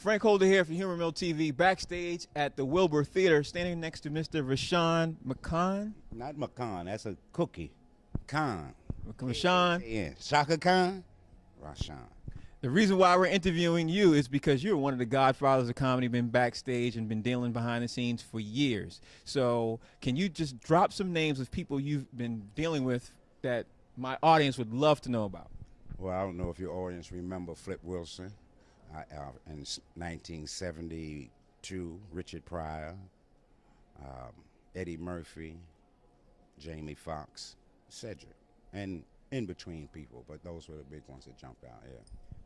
Frank Holder here for Humor Mill TV, backstage at the Wilbur Theater, standing next to Mr. Rashion Khan. Not McCon, that's a cookie. Khan. Rashion. Yeah, Shaka Khan, Rashion. The reason why we're interviewing you is because you're one of the godfathers of comedy, been backstage and been dealing behind the scenes for years. So can you just drop some names of people you've been dealing with that my audience would love to know about? Well, I don't know if your audience remember Flip Wilson in 1972, Richard Pryor, Eddie Murphy, Jamie Foxx, Cedric, and in between people, but those were the big ones that jumped out, yeah.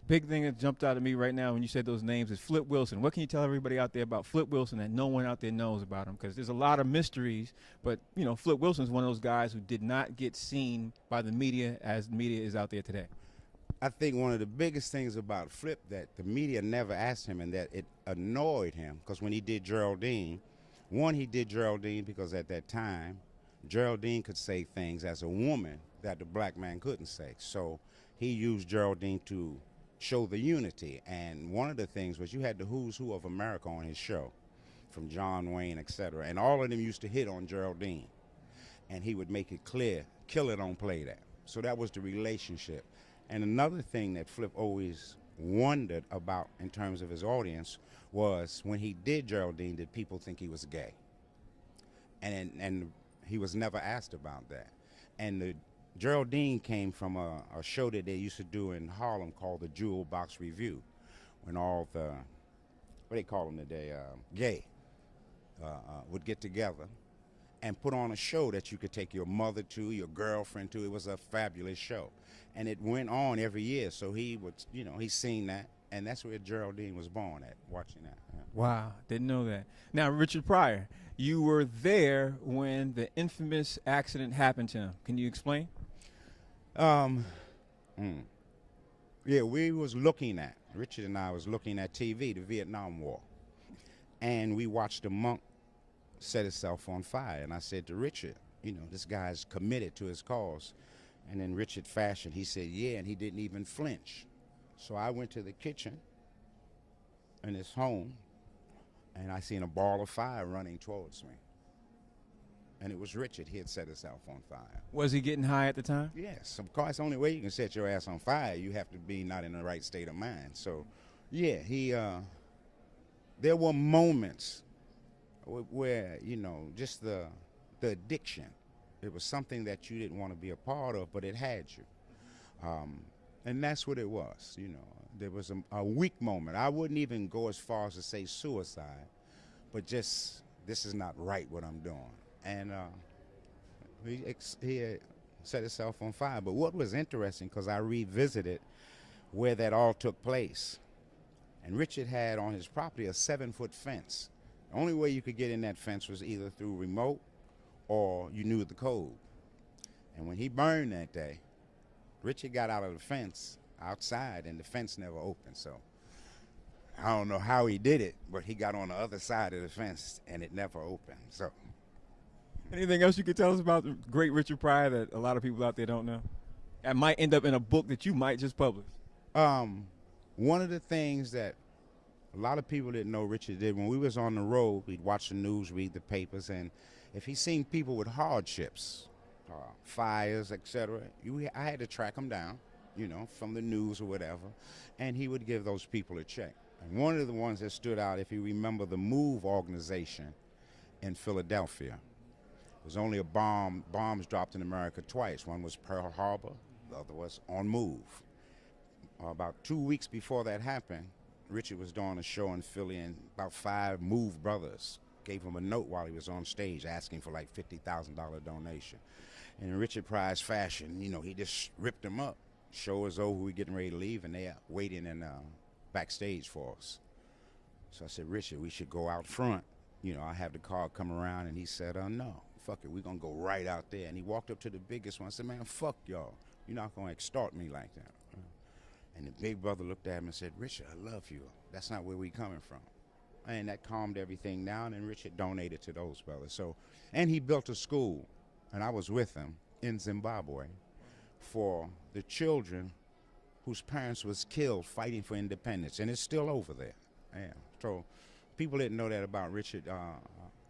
Big thing that jumped out at me right now when you said those names is Flip Wilson. What can you tell everybody out there about Flip Wilson that no one out there knows about him? Because there's a lot of mysteries, but you know, Flip Wilson's one of those guys who did not get seen by the media as the media is out there today. I think one of the biggest things about Flip that the media never asked him, and that it annoyed him, because when he did Geraldine, one, he did Geraldine because at that time, Geraldine could say things as a woman that the black man couldn't say. So he used Geraldine to show the unity. And one of the things was you had the who's who of America on his show, from John Wayne, etc. And all of them used to hit on Geraldine. And he would make it clear, kill it, don't play that. So that was the relationship. And another thing that Flip always wondered about in terms of his audience was when he did Geraldine, did people think he was gay? And he was never asked about that. And the Geraldine came from a show that they used to do in Harlem called the Jewel Box Review, when all the, what they call them today, gay, would get together and put on a show that you could take your mother to, your girlfriend to. It was a fabulous show. And it went on every year, so he would, you know, he's seen that, and that's where Geraldine was born at, watching that. Yeah. Wow, didn't know that. Now, Richard Pryor, you were there when the infamous accident happened to him. Can you explain? Yeah, we was looking at, Richard and I was looking at TV, the Vietnam War, and we watched a monk set himself on fire, and I said to Richard, you know, this guy's committed to his cause. And in Richard fashion, he said, yeah, and he didn't even flinch. So I went to the kitchen in his home, and I seen a ball of fire running towards me. And it was Richard. He had set himself on fire. Was he getting high at the time? Yes, of course. The only way you can set your ass on fire, you have to be not in the right state of mind. So, yeah, there were moments where, you know, just the addiction. It was something that you didn't want to be a part of, but it had you. And that's what it was, you know. There was a weak moment. I wouldn't even go as far as to say suicide, but just, this is not right what I'm doing. And he had set himself on fire. But what was interesting, because I revisited where that all took place, and Richard had on his property a 7-foot fence. The only way you could get in that fence was either through remote or you knew the code. And when he burned that day, Richard got out of the fence outside, and the fence never opened. So I don't know how he did it, but he got on the other side of the fence, and it never opened. So, anything else you could tell us about the great Richard Pryor that a lot of people out there don't know? That might end up in a book that you might just publish. One of the things that a lot of people didn't know Richard did, when we was on the road, we'd watch the news, read the papers, and if he seen people with hardships, fires, etc., I had to track them down, you know, from the news or whatever, and he would give those people a check. And one of the ones that stood out, if you remember the MOVE organization in Philadelphia, it was only bombs dropped in America twice. One was Pearl Harbor, the other was on MOVE. About 2 weeks before that happened, Richard was doing a show in Philly, and about 5 MOVE brothers gave him a note while he was on stage asking for like $50,000 donation. And in Richard Pryor's fashion, you know, he just ripped them up. Show was over, we were getting ready to leave, and they are waiting in backstage for us. So I said, Richard, we should go out front. You know, I have the car come around, and he said, no, fuck it, we're gonna go right out there. And he walked up to the biggest one and said, man, fuck y'all. You're not gonna extort me like that. And the big brother looked at him and said, Richard, I love you. That's not where we coming from. And that calmed everything down, and Richard donated to those brothers. So, and he built a school, and I was with him in Zimbabwe, for the children whose parents was killed fighting for independence, and it's still over there. Yeah. So people didn't know that about Richard.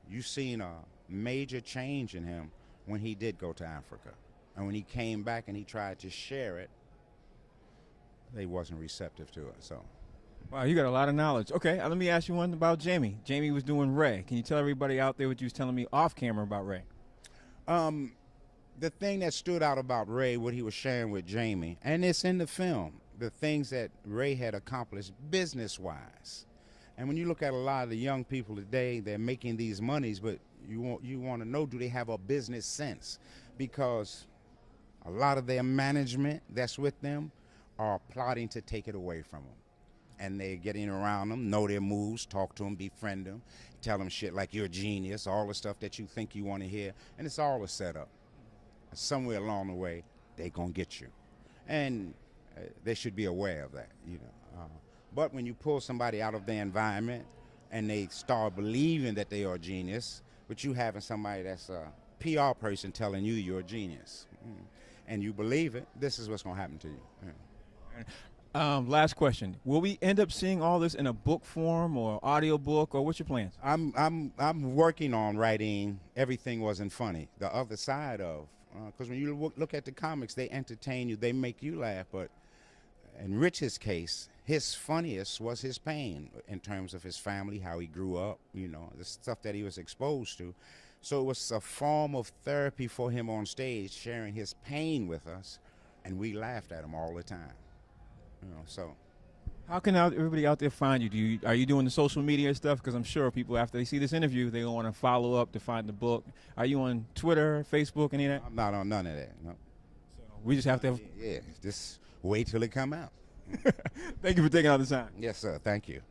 You seen a major change in him when he did go to Africa. And when he came back and he tried to share it, they wasn't receptive to it. So, Wow, you got a lot of knowledge. Okay, let me ask you one about Jamie. Jamie was doing Ray. Can you tell everybody out there what you was telling me off camera about Ray? The thing that stood out about Ray, what he was sharing with Jamie, and it's in the film, the things that Ray had accomplished business-wise. And when you look at a lot of the young people today, they're making these monies, but you want to know, do they have a business sense? Because a lot of their management that's with them are plotting to take it away from them. And they're getting around them, know their moves, talk to them, befriend them, tell them shit like you're a genius, all the stuff that you think you want to hear, and it's all a setup. Somewhere along the way, they're going to get you. And they should be aware of that, you know. But when you pull somebody out of their environment and they start believing that they are a genius, but you having somebody that's a PR person telling you you're a genius, and you believe it, this is what's going to happen to you. Yeah. Last question. Will we end up seeing all this in a book form or audio book, or what's your plans? I'm working on writing Everything Wasn't Funny, the other side of, because when you look at the comics, they entertain you, they make you laugh, but in Rich's case, his funniest was his pain in terms of his family, how he grew up, you know, the stuff that he was exposed to. So it was a form of therapy for him on stage, sharing his pain with us, and we laughed at him all the time. You know, so. How can everybody out there find you? Are you doing the social media stuff? Because I'm sure people, after they see this interview, they want to follow up to find the book. Are you on Twitter, Facebook, any of that? I'm not on none of that, no. So we just have to have... Yeah, just wait till it come out. Thank you for taking all the time. Yes, sir. Thank you.